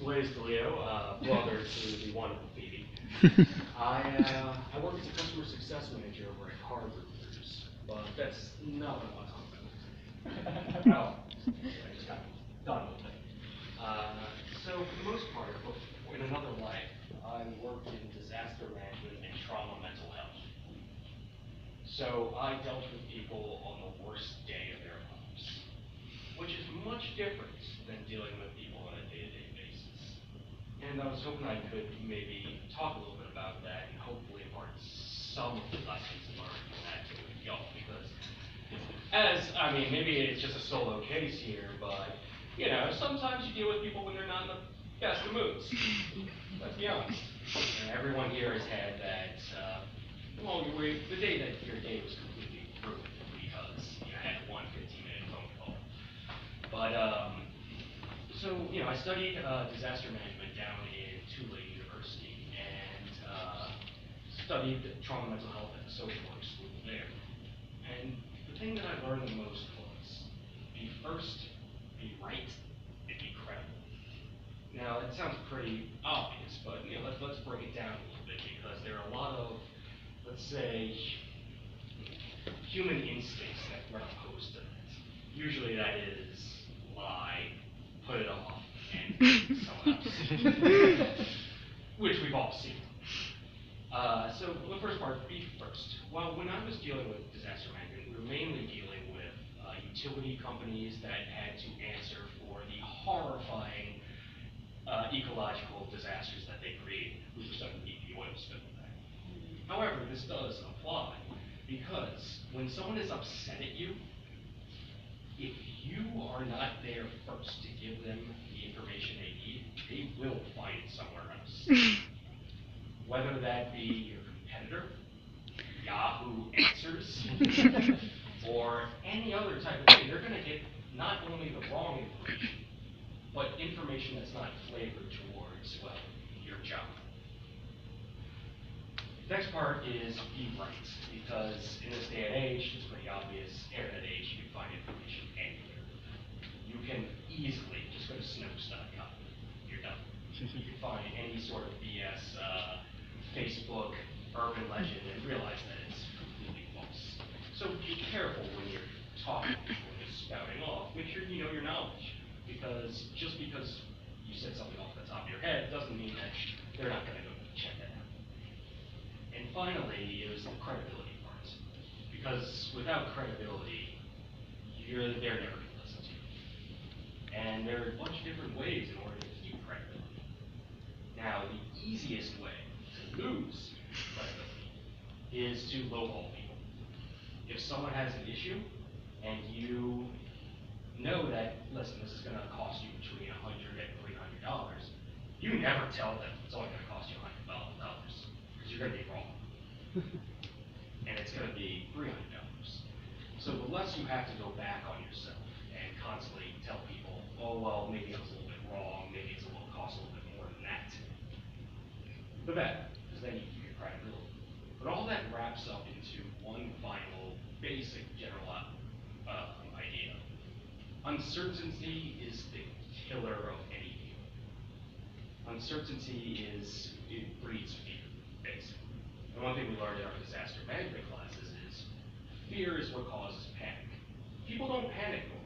Brother to the wonderful Phoebe. I work as a customer success manager over at Car Groupers, but that's not what I want to talk about. Oh, I just got done with it. So for the most part, in another life, I worked in disaster management and trauma mental health. So I dealt with people on the worst day of their lives, which is much different than dealing with people on a day-to-day basis. And I was hoping I could maybe talk a little bit about that and hopefully impart some of the lessons learned from that to y'all, because maybe it's just a solo case here, but sometimes you deal with people when they're not in the best of moods. Let's be honest. Everyone here has had that, the day that your day was completely ruined because you had one 15-minute phone call. But, I studied disaster management down in Tulane University and studied trauma mental health at the social work school there. And the thing that I learned the most was be first, be right, and be credible. Now, that sounds pretty obvious, but let's break it down a little bit, because there are a lot of, let's say, human instincts that run opposed to that. Usually that is lie, put it off, and someone else, which we've all seen. So the first part, be first. Well, when I was dealing with disaster management, we were mainly dealing with utility companies that had to answer for the horrifying ecological disasters that they created. We were starting to eat the oil spill of that. However, this does apply because when someone is upset at you, if you are not there first to give them the information they need, they will find it somewhere else. Whether that be your competitor, Yahoo Answers, or any other type of thing, they're going to get not only the wrong information, but information that's not flavored towards, your job. Next part is be right, because in this day and age, it's pretty obvious, internet age, you can find information anywhere. You can easily just go to Snopes.com. You're done. You can find any sort of BS, Facebook, urban legend, and realize that it's completely false. So be careful when you're talking to people and just spouting off. Make sure you know your knowledge, because just because you said something off the top of your head doesn't mean that they're not going to go check that out. And finally, is the credibility part. Because without credibility, they're never going to listen to you. And there are a bunch of different ways in order to keep credibility. Now, the easiest way to lose credibility is to lowball people. If someone has an issue and you know that, listen, this is going to cost you between $100 and $300, you never tell them it's only going to cost you $100, because you're going to be wrong. And it's going to be $300. So the less you have to go back on yourself and constantly tell people, oh, well, maybe I was a little bit wrong, maybe it's cost a little bit more than that, the better, because then you keep your credibility. But all that wraps up into one final, basic, general idea. Uncertainty is the killer of any deal. Uncertainty breeds fear, basically. And one thing we learned in our disaster management classes is fear is what causes panic. People don't panic normally.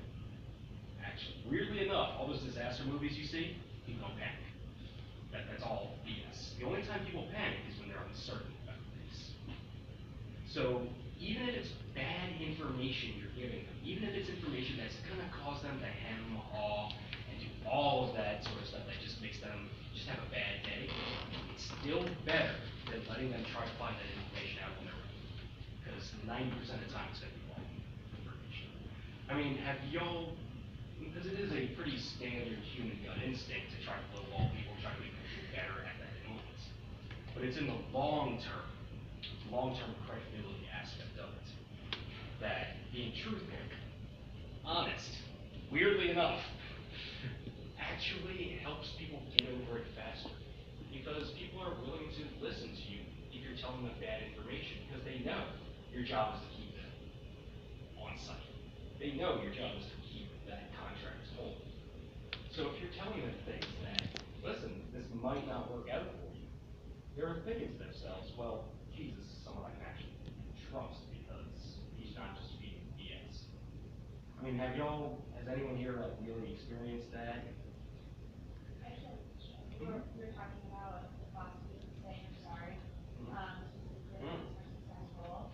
Actually, weirdly enough, all those disaster movies you see, people don't panic. That's all BS. The only time people panic is when they're uncertain about things. So even if it's bad information you're giving them, even if it's information that's going to cause them to hem, haw, and do all of that sort of stuff that just makes them just have a bad day, it's still better than letting them try to find that information out on their own. Because 90% of the time it's going to be wrong information. I mean, because it is a pretty standard human gut instinct to try to lowball people, try to make them feel better at that moment. But it's in the long-term credibility aspect of it, that being truthful, honest, weirdly enough, actually helps people get over it faster. Because people are willing to listen to you if you're telling them bad information, because they know your job is to keep them on site. They know your job is to keep that contract whole. So if you're telling them things that, let's might not work out for you, they're thinking to themselves, well, geez, this is someone I can actually trust because he's not just feeding BS. I mean, has anyone here like really experienced that? Actually, we were talking about the philosophy of saying I'm sorry, specifically in customer success role.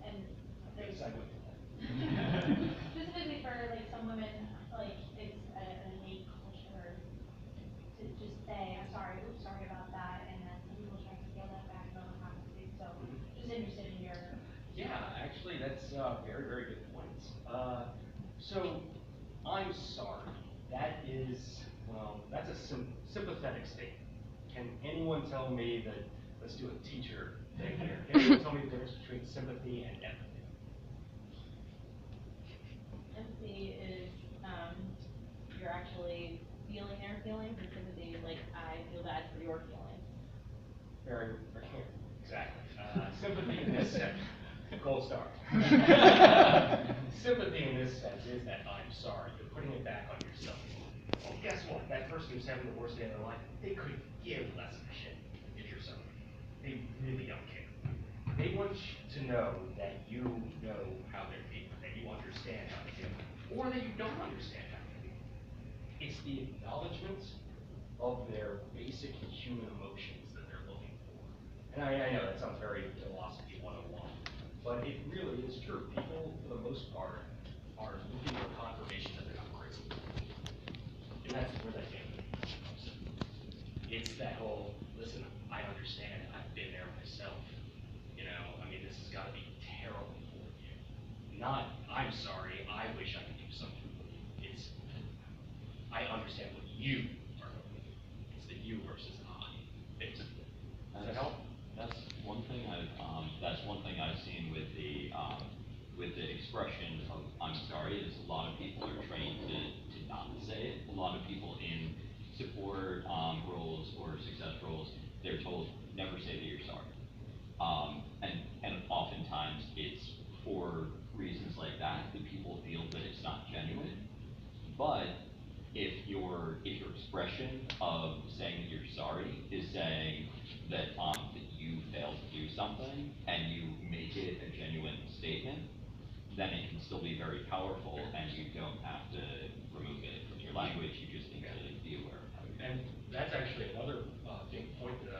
And Good there's segue. specifically for like some women, like it's an innate culture to just say I'm sorry, oops, sorry about that, and then some people try to scale that back and don't know how to do so. Just interested in your. Yeah, actually, that's very, very good points. So, I'm sorry. That is, well, that's a sympathetic statement. Can anyone tell me that, let's do a teacher thing here. Can anyone tell me the difference between sympathy and empathy? Empathy is you're actually feeling their feelings, and sympathy is like I feel bad for your feelings. Very, very, exactly. Sympathy in this sense, gold star. Sympathy in this sense is that I'm sorry, you're putting it back on yourself. Well, guess what? That person who's having the worst day of their life, they could give less of a shit if you're sorry. They really don't care. They want you to know that you know how they're feeling, that you understand how they feel, or that you don't understand how they feel. It's the acknowledgement of their basic human emotions that they're looking for. And I know that sounds very philosophy 101, but it really is true. People, for the most part, are looking for confirmation that they're not crazy. And that's where that game comes in. It's that whole, listen, I understand, I've been there myself. You know, I mean, this has got to be terrible for you. Not, I'm sorry, I wish I could do something for you. It's, I understand what you are going through. It's the you versus I, basically. Does that help? That's one thing I've seen with the expression of I'm sorry is a lot of people are trained to not say it. A lot of people in support roles or success roles, they're told never say that you're sorry. And oftentimes it's for reasons like that people feel that it's not genuine. But if your expression of saying that you're sorry is saying that you failed to do something and you make it a genuine statement, then it can still be very powerful, and you don't have to remove it from your language. You just need to be aware of how you're And that's actually another big point that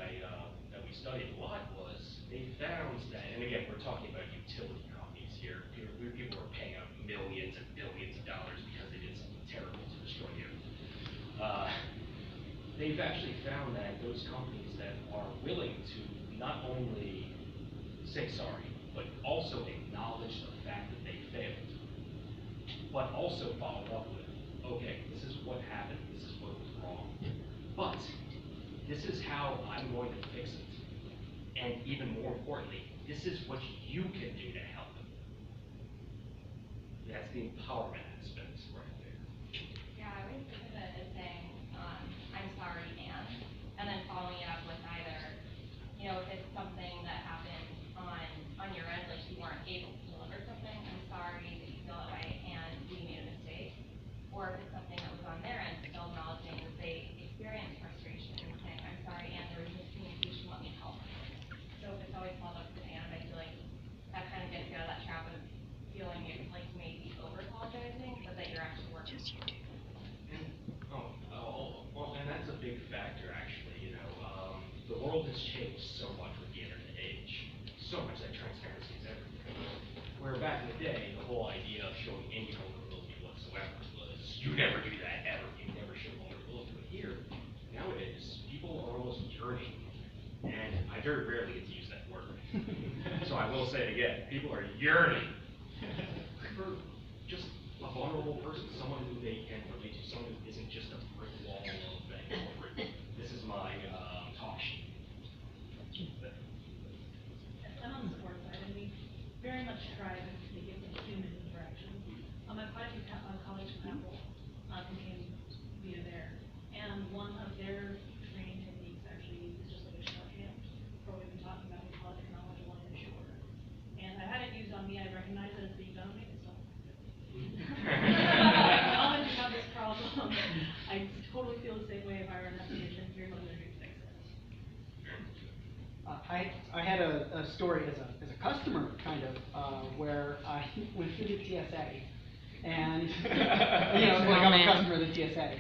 that we studied a lot was they found that, and again, we're talking about utility companies here. People were paying out millions and billions of dollars because they did something terrible to destroy you. They've actually found that those companies that are willing to not only say sorry, but also acknowledge the fact that they failed, but also follow up with, okay, this is what happened, this is what was wrong, but this is how I'm going to fix it. And even more importantly, this is what you can do to help. That's the empowerment aspect right there. Yeah, I would think of it as saying I'm sorry, and then following it up with either, you know, if it's something that happened on your end, like you weren't able to deliver something, I'm sorry that you feel that way, and we made a mistake. Or if it's something that was on their end, still acknowledging that they experienced frustration and saying, I'm sorry, and there was miscommunication, let me help. So if it's always followed up with and, I feel like that kind of gets you out of that trap of feeling like you may be over apologizing, but that you're actually working. Well, and that's a big factor, actually. You know, the world has changed so much with the internet age. So much that transparency is everything. Where back in the day, the whole idea of showing any vulnerability whatsoever was, you never do that ever. You never show vulnerability. But here, nowadays, people are almost yearning, and I very rarely get to use that word. So I will say it again. People are yearning for just a vulnerable person, someone who they can relate to, someone who isn't just a brick wall of this is my talk sheet. I'm on the support side, and we very much strive to make it a human interaction. My quite a few colleagues from Apple who came via there, and one of their training techniques actually is just like a shorthand for what we've been talking about. We call it acknowledge one issue order. And I had it used on me. I recognize that it's being done on me. It's not I had a story as a customer, kind of, where I went through the TSA, and, it's like I'm a customer of the TSA.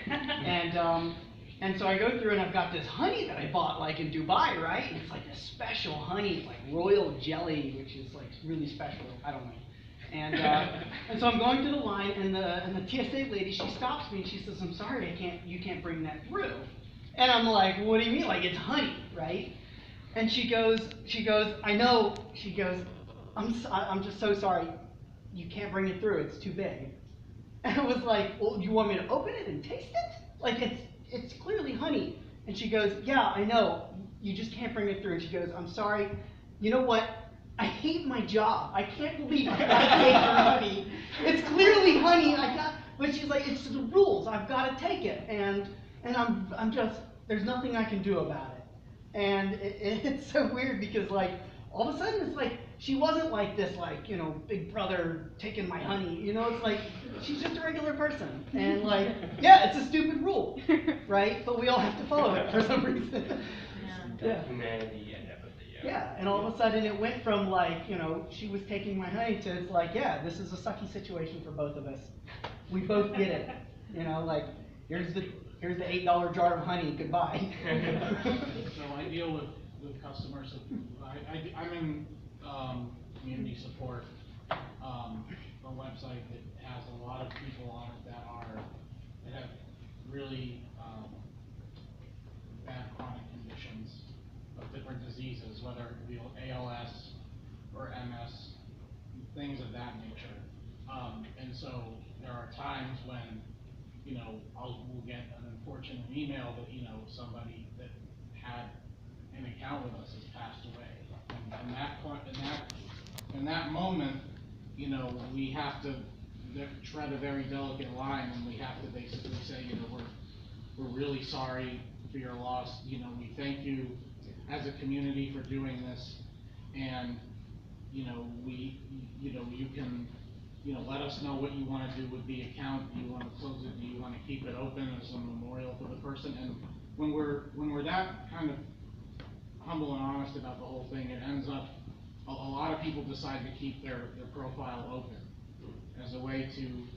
And so I go through and I've got this honey that I bought, like, in Dubai, right? And it's like this special honey, it's like royal jelly, which is, like, really special, I don't know. And so I'm going through the line, and the TSA lady, she stops me and she says, "I'm sorry, you can't bring that through." And I'm like, "What do you mean? Like, it's honey, right?" And she goes, "I know." She goes, I'm just so sorry. You can't bring it through. It's too big." And I was like, "Well, you want me to open it and taste it? Like, it's clearly honey." And she goes, "Yeah, I know. You just can't bring it through." And she goes, "I'm sorry. You know what? I hate my job. I can't believe I've got to take your honey. It's clearly honey. But she's like, "It's the rules. I've got to take it." And I'm just, there's nothing I can do about it. And it's so weird because, like, all of a sudden it's like, she wasn't like this, like, big brother taking my honey. It's like, she's just a regular person. And, like, yeah, it's a stupid rule, right? But we all have to follow it for some reason. Yeah. Humanity and empathy. Yeah, and all of a sudden it went from, like, she was taking my honey to, it's like, yeah, this is a sucky situation for both of us. We both get it. Like, here's the $8 jar of honey, goodbye. So I deal with customers. I'm in community support, a website that has a lot of people on it that have really bad chronic conditions of different diseases, whether it be ALS or MS, things of that nature. And so there are times when, we'll get an unfortunate email that, somebody that had an account with us has passed away. And in that moment, we have to tread a very delicate line, and we have to basically say, we're really sorry for your loss. We thank you as a community for doing this, and you can let us know what you want to do with the account. Do you want to close it? Do you want to keep it open as a memorial for the person? And when we're that kind of humble and honest about the whole thing, it ends up a lot of people decide to keep their profile open as a way to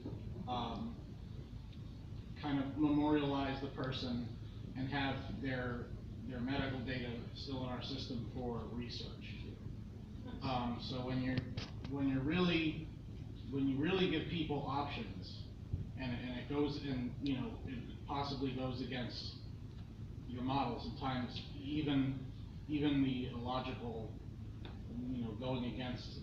kind of memorialize the person and have their medical data still in our system for research. So when you really give people options, and it goes and it possibly goes against your model sometimes, even the illogical, going against,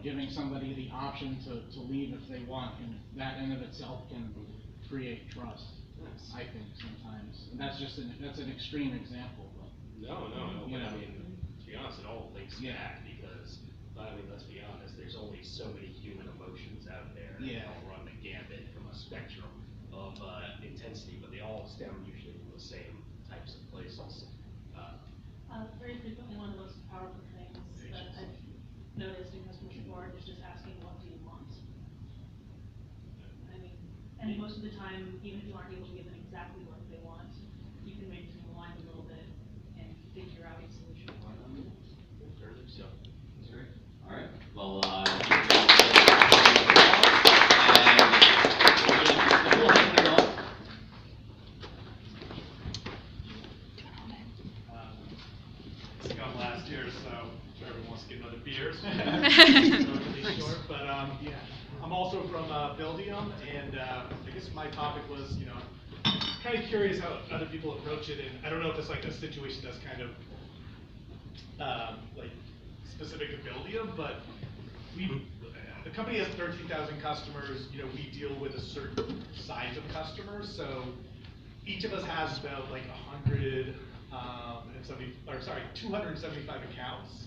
giving somebody the option to leave if they want, and that in of itself can create trust. I think sometimes, and that's an extreme example, but No. You But know. I mean, to be honest, it all links Yeah. back because, let's be honest, there's only so many human emotions out there. And Yeah. they all run the gambit from a spectrum of intensity, but they all stem usually from the same types of places. Very frequently, one of the most powerful things that I've noticed in customer support is just asking, "What do you want?" I mean, and most of the time, even if you aren't able to give them exactly what they want, you can read between the lines a little bit and figure out a solution for them. So, That's great. All right. Well, It's gone last year, so everyone wants to get another beer. So it'll be short, but yeah. I'm also from Buildium, and I guess my topic was, kind of curious how other people approach it, and I don't know if it's like a situation that's kind of like specific to Buildium, but the company has 13,000 customers. We deal with a certain size of customers, so each of us has about like 275 accounts.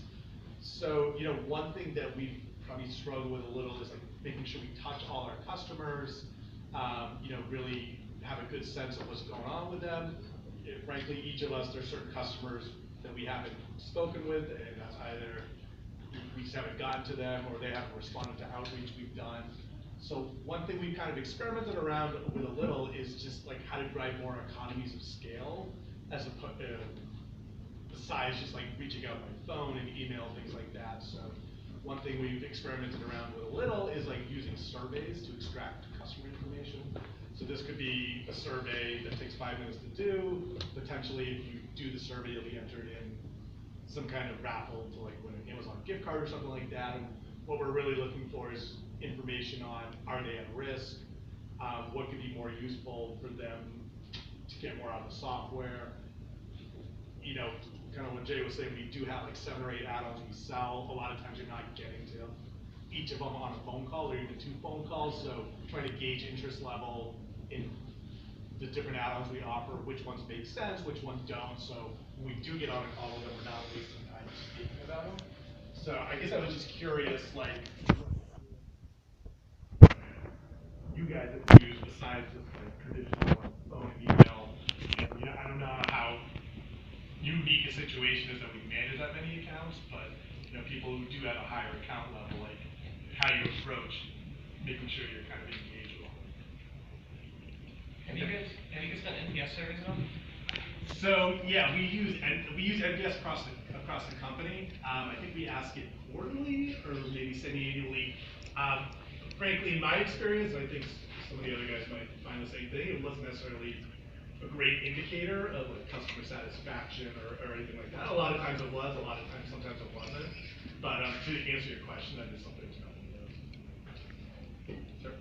So, one thing that we probably struggle with a little is like making sure we touch all our customers, really have a good sense of what's going on with them. Frankly, each of us, there's certain customers that we haven't spoken with, and that's either we just haven't gotten to them or they haven't responded to outreach we've done. So one thing we've kind of experimented around with a little is just like how to drive more economies of scale as besides just like reaching out by phone and email, things like that. So one thing we've experimented around with a little is like using surveys to extract customer information. So this could be a survey that takes 5 minutes to do. Potentially, if you do the survey, you'll be entered in some kind of raffle to like win an Amazon gift card or something like that. And what we're really looking for is information on, are they at risk? What could be more useful for them to get more out of the software? You know, kind of what Jay was saying, we do have like 7 or 8 add-ons we sell. A lot of times you're not getting to each of them on a phone call or even 2 phone calls. So trying to gauge interest level in the different add-ons we offer, which ones make sense, which ones don't. So when we do get on a call with them, we're not wasting time speaking about them. So I guess I was just curious, like, you guys have used besides just like traditional like, phone and email. And, you know, I don't know how unique a situation is that we manage that many accounts, but you know, people who do have a higher account level, like how you approach making sure you're kind of engaged with them. Have you guys done NPS surveys at all? So yeah, we use NPS across the company. I think we ask it quarterly or maybe semi-annually. Frankly, in my experience, I think some of the other guys might find the same thing. It wasn't necessarily a great indicator of like customer satisfaction or anything like that. A lot of times it was, a lot of times sometimes it wasn't. But to answer your question, that is something to know. Sure.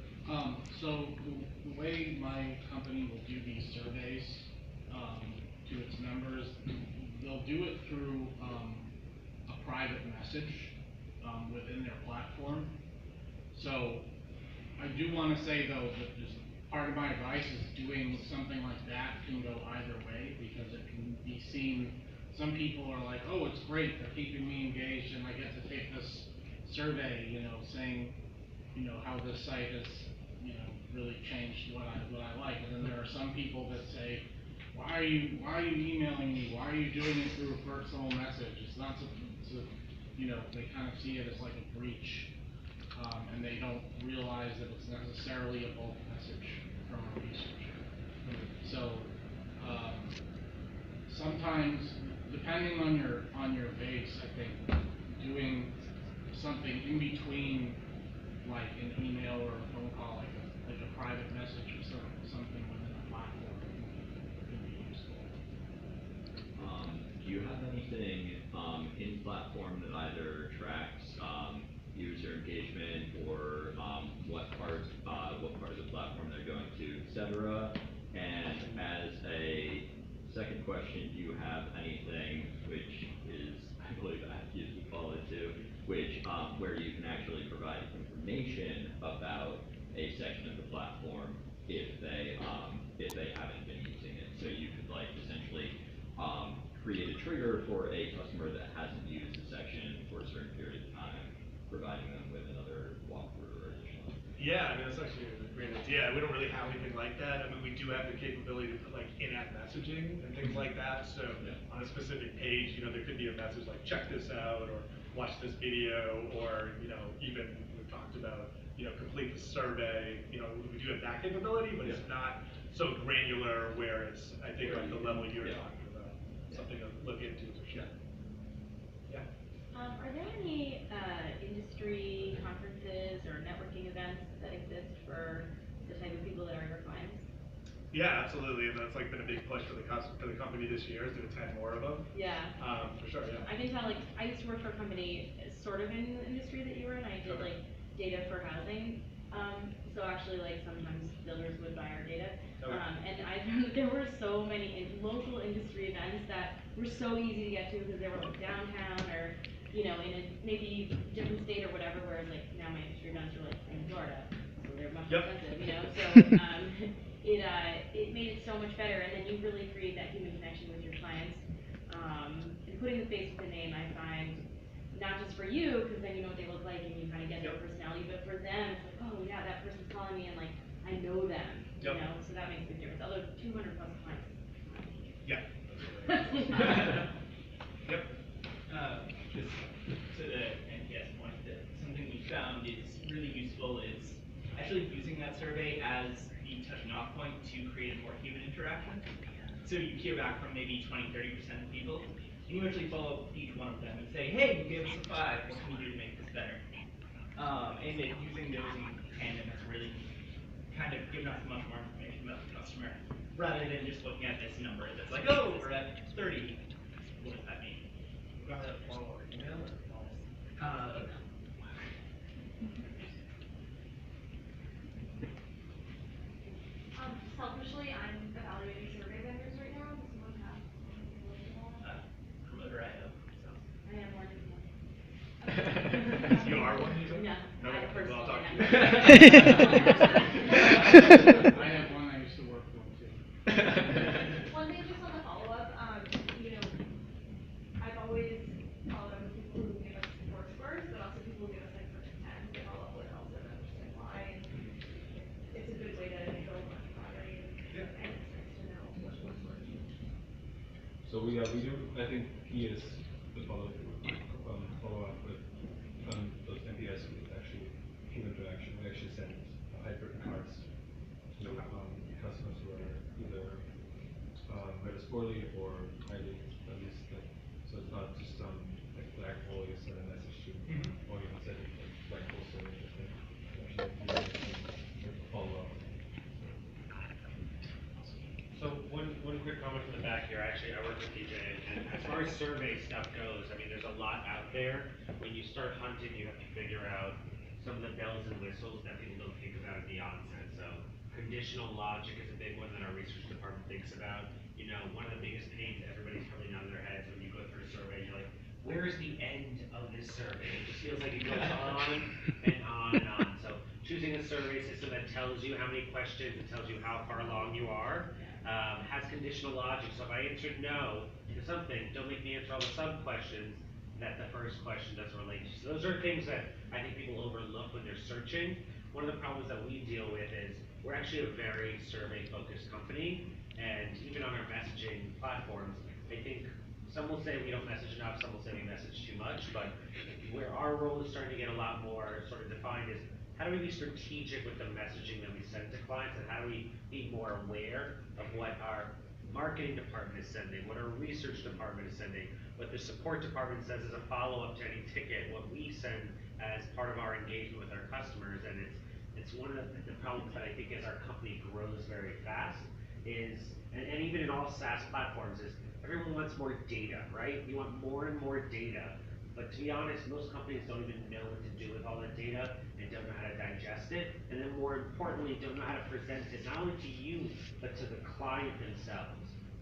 So the way my company will do these surveys to its members, they'll do it through a private message within their platform. So I do want to say though that just part of my advice is doing something like that can go either way, because it can be seen. Some people are like, oh, it's great, they're keeping me engaged, and I get to take this survey, you know, saying, you know, how this site has, you know, really changed what I like. And then there are some people that say, why are you emailing me? Why are you doing it through a personal message? It's not so, you know, they kind of see it as like a breach. And they don't realize that it's necessarily a bulk message from a researcher. So sometimes, depending on your base, I think doing something in between, like an email or a phone call, like a private message or something within a platform can be useful. Do you have anything in platform that either tracks user engagement or what part of the platform they're going to, et cetera? And as a second question, do you have anything which is, I believe Matthews would fall into, which where you can actually provide information about a section of the platform if they haven't been using it? So you could like essentially create a trigger for a customer that hasn't used the section for a certain period of time, providing them with another walkthrough or additional. Yeah, I mean, that's actually a great idea. We don't really have anything like that. I mean, we do have the capability to put like in-app messaging and things like that. So on a specific page, you know, there could be a message like, check this out, or watch this video, or, you know, even we've talked about, you know, complete the survey. You know, we do have that capability, but it's not so granular where it's, I think, like the level you're talking about. Something to look into for sure. Yeah. Are there any industry conferences or networking events that exist for the type of people that are your clients? Yeah, absolutely, and that's like been a big push for the company this year is to attend more of them. Yeah. For sure, yeah. I can tell, like, I used to work for a company sort of in the industry that you were in. I did like data for housing. So actually, like, sometimes builders would buy our data. Okay. And I found that there were so many local industry events that were so easy to get to because they were like downtown or, you know, in a maybe different state or whatever, whereas like now my industry events are like in Florida, so they're much more expensive, you know, so it made it so much better, and then you really create that human connection with your clients, and putting the face with the name, I find, not just for you, because then you know what they look like and you kind of get their personality, but for them, it's like, oh yeah, that person's calling me and like, I know them, you know, so that makes a big difference, although 200 plus clients. Yeah. Yep. Just to the NPS point, that something we found is really useful is actually using that survey as the touching off point to create a more human interaction. So you hear back from maybe 20-30% of people, and you actually follow up with each one of them and say, hey, you gave us a 5, what can we do to make this better? And then using those in tandem has really kind of given us much more information about the customer, rather than just looking at this number that's like, oh, we're at 30. What does that mean? Got a follow-up email or Uh, Selfishly, I'm evaluating survey vendors right now. Does someone have anything to look at? promoter IO. I am one of them. You are one user? No, Okay, I well, I'll talk to personally I have one I used to work for too. One thing just on the follow-up, you know, I've always followed up with people who give us support scores, but also people who give us like perfect 10 to follow up with also to understand why. And it's a good way to build on camaraderie and it's nice to know what's working. So we do, I think key is the follow up with those NPS with actually human interaction. We actually send hyperwritten cards to customers who are either read us poorly or highly at least like, so it's not just like black hole you send a message to or you can send it like black hole so interesting. Actually follow up. So one quick comment from the back here. Actually, I work with DJ, and as far as survey stuff goes, I mean, there's a lot out there. When you start hunting, you have to figure out some of the bells and whistles that people don't think about at the onset. So conditional logic is a big one that our research department thinks about. You know, one of the biggest pains everybody's probably nodding their heads when you go through a survey, you're like, where's the end of this survey? It just feels like it goes on and on and on. So choosing a survey system that tells you how many questions, it tells you how far along you are, has conditional logic. So if I answered no to something, don't make me answer all the sub-questions that the first question doesn't relate to. So those are things that I think people overlook when they're searching. One of the problems that we deal with is we're actually a very survey-focused company, and even on our messaging platforms, I think some will say we don't message enough, some will say we message too much, but where our role is starting to get a lot more sort of defined is how do we be strategic with the messaging that we send to clients, and how do we be more aware of what our marketing department is sending, what our research department is sending, what the support department says as a follow-up to any ticket, what we send as part of our engagement with our customers. And it's one of the problems that I think as our company grows very fast is, and even in all SaaS platforms, is everyone wants more data, right? You want more and more data. But to be honest, most companies don't even know what to do with all that data and don't know how to digest it. And then more importantly, don't know how to present it, not only to you, but to the client themselves.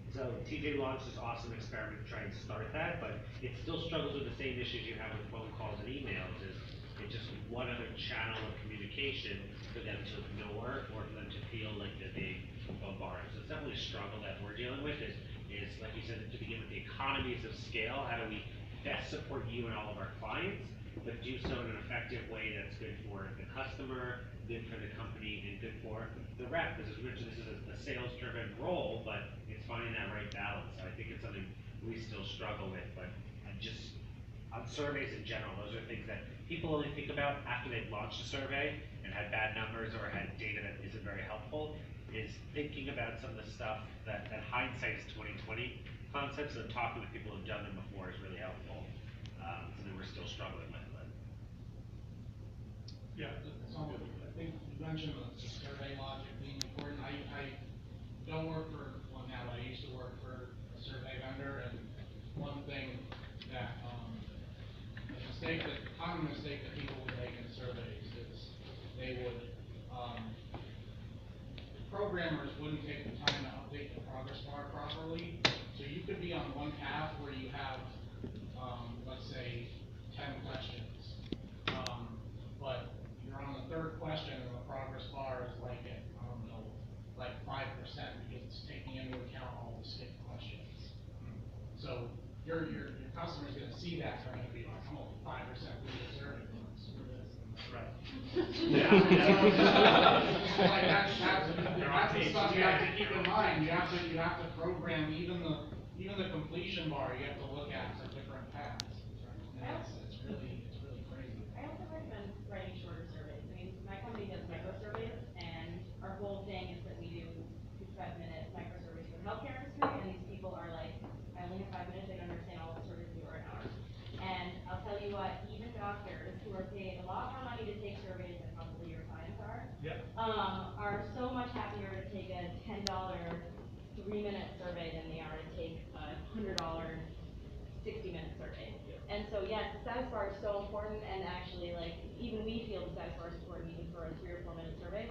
So TJ launched this awesome experiment to try and start that, but it still struggles with the same issues you have with phone calls and emails. It's just one other channel of communication for them to ignore or for them to feel like they're being bombarded. So it's definitely a struggle that we're dealing with is like you said, to begin with the economies of scale. How do we best support you and all of our clients, but do so in an effective way that's good for the customer, good for the company, and good for the rep? Because as we mentioned, this is a sales-driven role, but it's finding that right balance. So I think it's something we still struggle with, but just on surveys in general, those are things that people only think about after they've launched a survey and had bad numbers or had data that isn't very helpful, is thinking about some of the stuff that hindsight is 2020 concepts, so talking with people who've done them before is really helpful. Something we're still struggling with. But. Yeah, I think you mentioned the survey logic being important. I don't work for one now, but I used to work for a survey vendor, and one thing that, common mistake that people would make in surveys is they would, programmers wouldn't take the time to update the progress bar properly. So you could be on one path where you have, let's say, 10 questions. But you're on the third question and the progress bar is like at, I don't know, like 5% because it's taking into account all the skipped questions. So your customer's gonna see that, they're gonna be like, I'm only 5% through the survey. Screw this. Right. Like that's the stuff you have to keep in mind. You have to program even the completion bar. You have to look at for different paths. And it's really crazy. I also recommend writing shorter surveys. I mean, my company does micro surveys, and our whole thing is that we do 55-minute micro surveys for the healthcare industry, and these people are like, I only have 5 minutes, I don't understand all this status bar is so important, and actually, like, even we feel the status bar is important even for a 3 or 4 minute survey.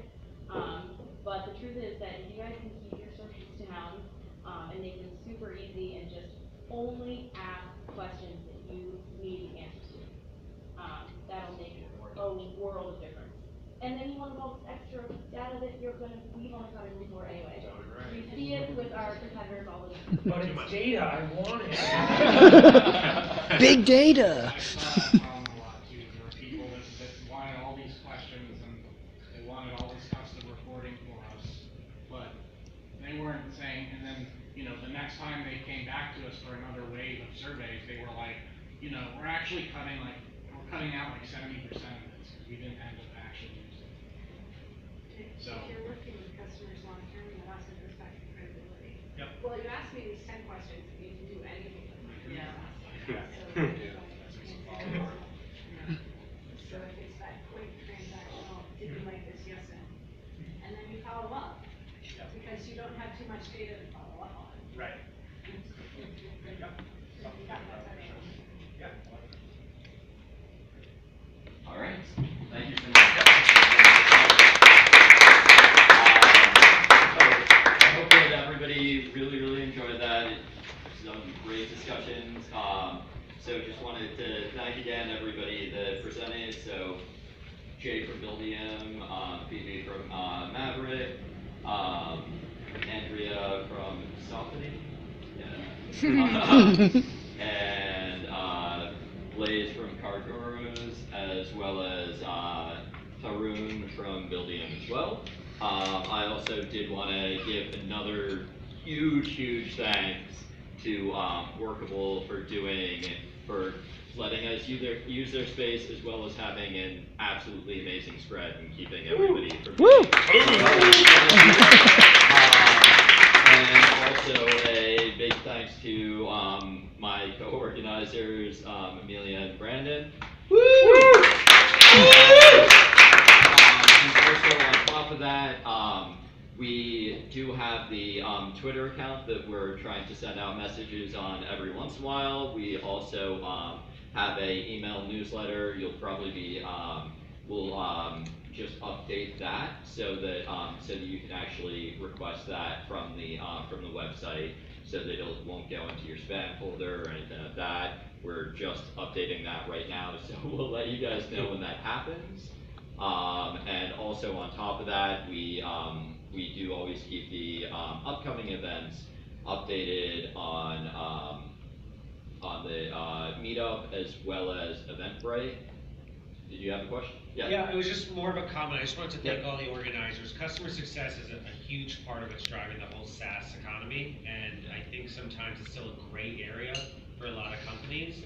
But the truth is that if you guys can keep your searches down, and make them super easy and just only ask questions that you need answers to, that'll make a world of difference. And then you want all this extra data that we want to come in for anyway. We see it with our competitors all the time. But it's data, I want it. Big data. I saw that problem a lot too. There were people that wanted all these questions and they wanted all this custom reporting for us, but they weren't saying, and then, you know, the next time they came back to us for another wave of surveys, they were like, you know, we're actually cutting out like 70% of this, because we didn't end up actually using it. So. If you're working with customers long term, that also goes back to credibility. Yep. Well, you asked me these 10 questions, and you didn't do anything with them. Yeah. So if it's that quick transactional, did you like this, yes, no? And then you follow up, because you don't have too much data to follow up on. Right. So you got that type of. Yeah. All right, thank you for that. I hope that everybody really enjoyed that. Some great discussions. So just wanted to thank again everybody that presented. So Jay from Buildium, Phoebe from Maverick, Andrea from Softy, and Blaze from Cargoros, as well as Tarun from Buildium as well. I also did want to give another huge thanks to Workable for letting us use their space, as well as having an absolutely amazing spread and keeping everybody from and also a big thanks to my co-organizers, Amelia and Brandon. And also on top of that, we do have the Twitter account that we're trying to send out messages on every once in a while. We also have a email newsletter. You'll probably be, we'll just update that so that you can actually request that from the website, so that it won't go into your spam folder or anything like that. We're just updating that right now, so we'll let you guys know when that happens. And also on top of that, we do always keep the upcoming events updated on the meetup as well as Eventbrite. Did you have a question? Yeah, it was just more of a comment. I just wanted to thank all the organizers. Customer success is a huge part of what's driving the whole SaaS economy, and I think sometimes it's still a gray area for a lot of companies.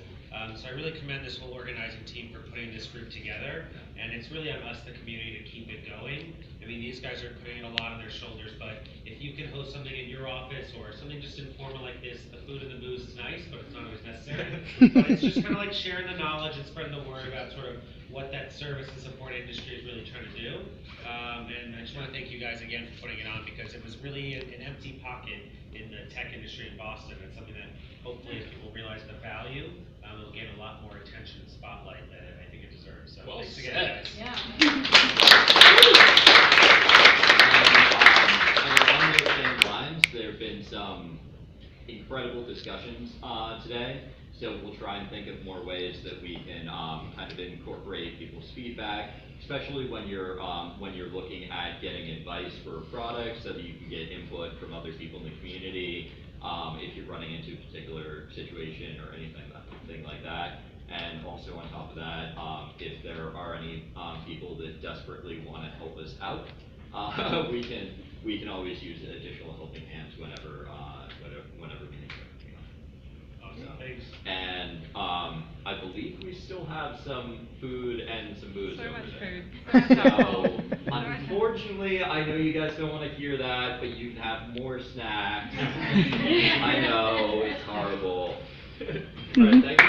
So I really commend this whole organizing team for putting this group together, and it's really on us, the community, to keep it going. I mean, these guys are putting a lot on their shoulders, but if you can host something in your office or something just informal like this, the food and the booze is nice, but it's not always necessary. But it's just kind of like sharing the knowledge and spreading the word about sort of what that service and support industry is really trying to do. And I just want to thank you guys again for putting it on, because it was really an empty pocket in the tech industry in Boston. It's something that hopefully, if people realize the value, it'll gain a lot more attention and spotlight that I think it deserves. So thanks again, guys. Yeah. Along those same lines, there have been some incredible discussions today. So we'll try and think of more ways that we can kind of incorporate people's feedback, especially when you're looking at getting advice for a product, so that you can get input from other people in the community. If you're running into a particular situation or anything like that. And also on top of that, if there are any people that desperately want to help us out, we can always use additional helping hands whenever we need them. Awesome, thanks. And I believe we still have some food and some booze So over much there. food. So unfortunately, I know you guys don't want to hear that, but you can have more snacks. I know, it's horrible. All right, thanks.